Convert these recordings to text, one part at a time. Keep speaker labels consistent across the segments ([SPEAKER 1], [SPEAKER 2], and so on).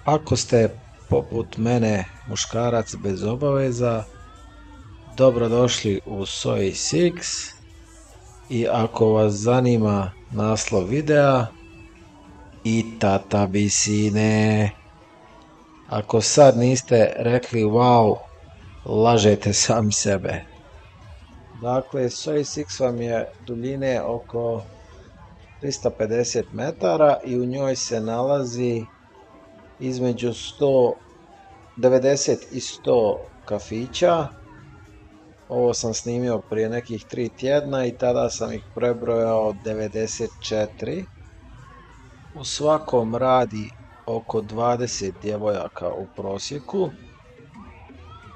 [SPEAKER 1] Ako ste poput mene muškarac bez obaveza, dobrodošli u Soy Six i ako vas zanima naslov videa i tata visine. Ako sad niste rekli wow, lažete sami sebe. Dakle, Soy Six vam je duljine oko 350 metara i u njoj se nalazi između 90 i 100 kafića. Ovo sam snimio prije nekih 3 tjedna i tada sam ih prebrojao 94. U svakom radi oko 20 djevojaka u prosjeku,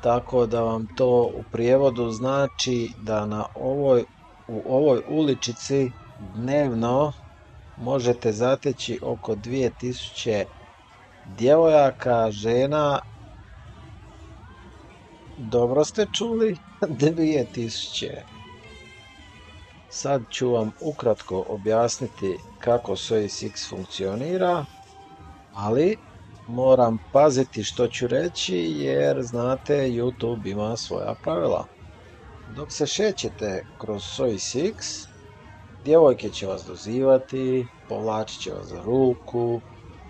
[SPEAKER 1] tako da vam to u prijevodu znači da u ovoj uličici dnevno možete zateći oko 2000 djevojaka, žena. Dobro ste čuli? 2000. Sad ću vam ukratko objasniti kako Soy Six funkcionira, ali moram paziti što ću reći jer znate YouTube ima svoja pravila. Dok se šećete kroz Soy Six, djevojke će vas dozivati, povlačit će vas za ruku,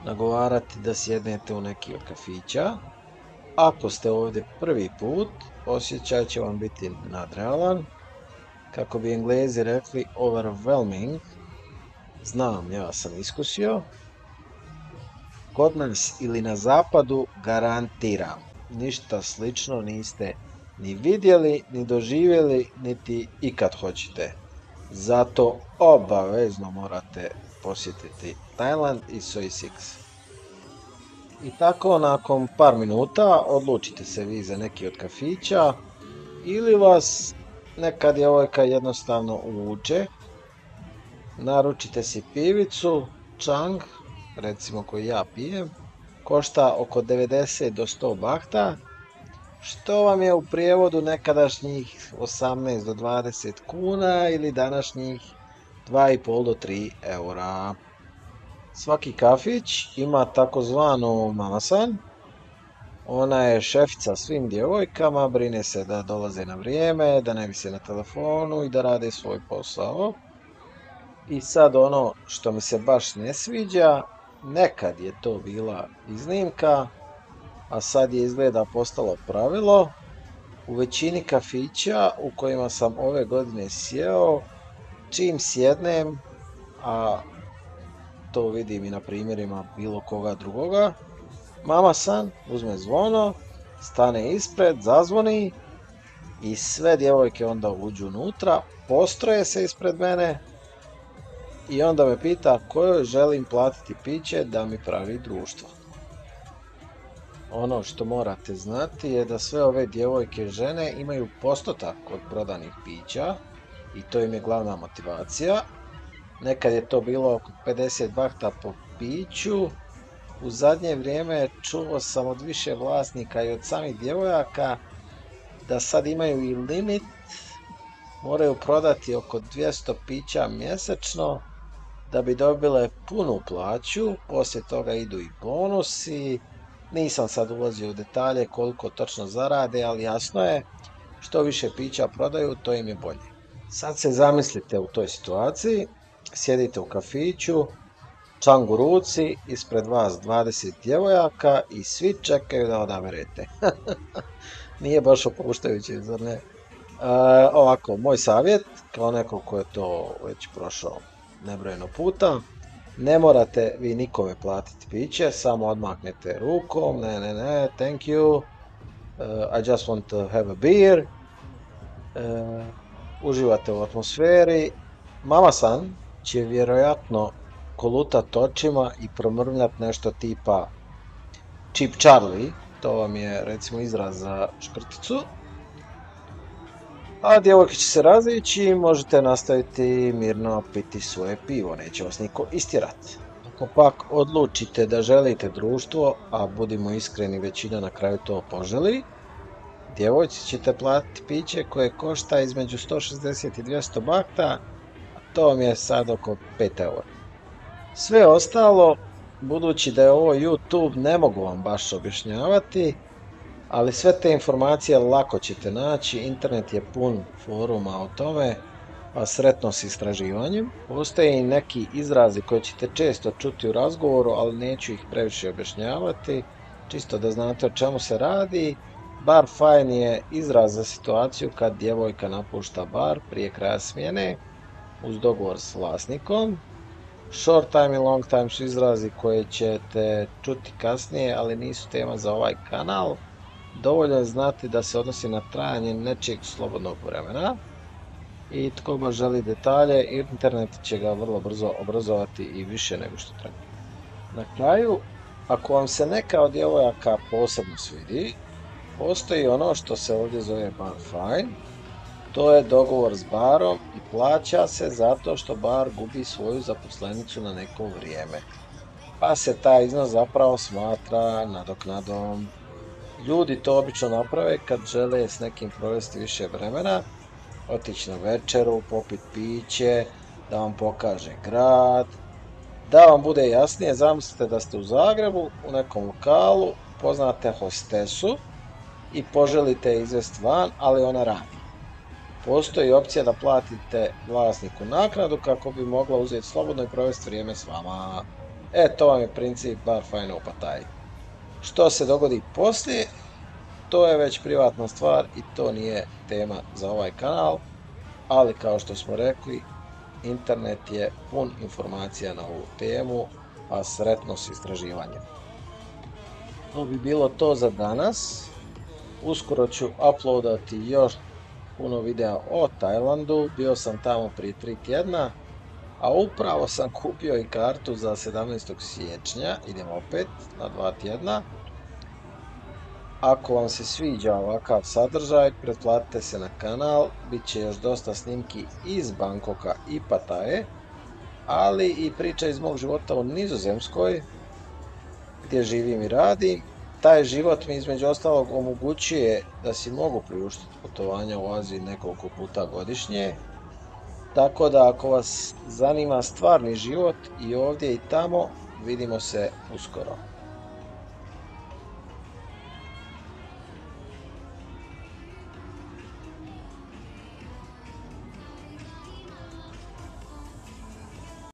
[SPEAKER 1] nagovarati da sjednete u neki od kafića. Ako ste ovdje prvi put, osjećaj će vam biti nadrealan, kako bi Englezi rekli overwhelming. Znam, ja sam iskusio. Kod nas ili na zapadu garantiram, ništa slično niste ni vidjeli, ni doživjeli, niti ikad hoćete. Zato obavezno morate posjetiti Tajland i Soy Six. I tako nakon par minuta odlučite se vi za neki od kafića ili vas neka djevojka jednostavno uvuče. Naručite si pivicu, Chang, recimo koju ja pijem, košta oko 90 do 100 bahta, što vam je u prijevodu nekadašnjih 18 do 20 kuna ili današnjih 2,5 do 3 eura. Svaki kafić ima takozvanu mamasan. Ona je šefica svim djevojkama, brine se da dolaze na vrijeme, da ne vise na telefonu i da rade svoj posao. I sad ono što mi se baš ne sviđa, nekad je to bila iznimka, a sad je izgleda postalo pravilo. U većini kafića u kojima sam ove godine sjeo, čim sjednem, a to vidim i na primjerima bilo koga drugoga, mama san uzme zvono, stane ispred, zazvoni i sve djevojke onda uđu unutra, postroje se ispred mene i onda me pita kojoj želim platiti piće da mi pravi društvo. Ono što morate znati je da sve ove djevojke žene imaju postotak od prodanih pića i to im je glavna motivacija. Nekad je to bilo oko 50 bahta po piću. U zadnje vrijeme čuo sam od više vlasnika i od samih djevojaka da sad imaju i limit, moraju prodati oko 200 pića mjesečno da bi dobile punu plaću, poslije toga idu i bonusi. Nisam sad ulazio u detalje koliko točno zarade, ali jasno je, što više pića prodaju, to im je bolje. Sad se zamislite u toj situaciji, sjedite u kafiću, Chang u ruci, ispred vas 20 djevojaka i svi čekaju da odaberete. Nije baš opuštajuće, zar ne? Ovako, moj savjet, kao neko ko je to već prošao nebrojeno puta, ne morate vi nikome platiti piće, samo odmaknete rukom, ne, thank you, I just want to have a beer, uživate u atmosferi. Mama san će vjerojatno kolutat očima i promrmljat nešto tipa Cheap Charlie, to vam je recimo izraz za škrticu, a djevojke će se razići i možete nastaviti mirno piti svoje pivo, neće vas niko istjerati. Ako pak odlučite da želite društvo, a budimo iskreni, većina na kraju to poželi, djevojci ćete platiti piće koje košta između 160 i 200 bahta, a to vam je sad oko 5 eura. Sve ostalo budući da je ovo YouTube, ne mogu vam baš objašnjavati, ali sve te informacije lako ćete naći, internet je pun foruma o tome, pa sretno s istraživanjem. Postoje i neki izrazi koje ćete često čuti u razgovoru, ali neću ih previše objašnjavati, čisto da znate o čemu se radi. Bar fine je izraz za situaciju kad djevojka napušta bar prije kraja smjene uz dogovor s vlasnikom. Short time i long time su izrazi koje ćete čuti kasnije, ali nisu tema za ovaj kanal. Dovoljno je znati da se odnosi na trajanje nečijeg slobodnog vremena. I tko baš želi detalje, internet će ga vrlo brzo obrazovati i više nego što treba. Na kraju, ako vam se neka od djevojaka posebno svidi, postoji ono što se ovdje zove bar fine. To je dogovor s barom i plaća se zato što bar gubi svoju zaposlenicu na neko vrijeme. Pa se taj iznos zapravo smatra nadoknadom. Ljudi to obično naprave kad žele s nekim provesti više vremena, otići na večeru, popit piće, da vam pokaže grad. Da vam bude jasnije, zamislite da ste u Zagrebu, u nekom lokalu, poznate hostesu i poželite je izvesti van, ali ona radi. Postoji opcija da platite vlasniku naknadu kako bi mogla uzeti slobodno i provesti vrijeme s vama. To vam je princip bar fine u Pattaya. Što se dogodi poslije, to je već privatna stvar i to nije tema za ovaj kanal, ali kao što smo rekli, internet je pun informacija na ovu temu, a sretno s istraživanjem. To bi bilo to za danas. Uskoro ću uploadati još puno videa o Tajlandu, bio sam tamo prije 3 tjedna, a upravo sam kupio i kartu za 17. siječnja, idem opet na 2 tjedna. Ako vam se sviđa ovakav sadržaj, pretplatite se na kanal, bit će još dosta snimki iz Bangkoka i Pattaye, ali i priča iz mog života u Nizozemskoj, gdje živim i radim. Taj život mi između ostalog omogućuje da si mogu priuštiti putovanja u Aziji nekoliko puta godišnje, tako da ako vas zanima stvarni život i ovdje i tamo, vidimo se uskoro.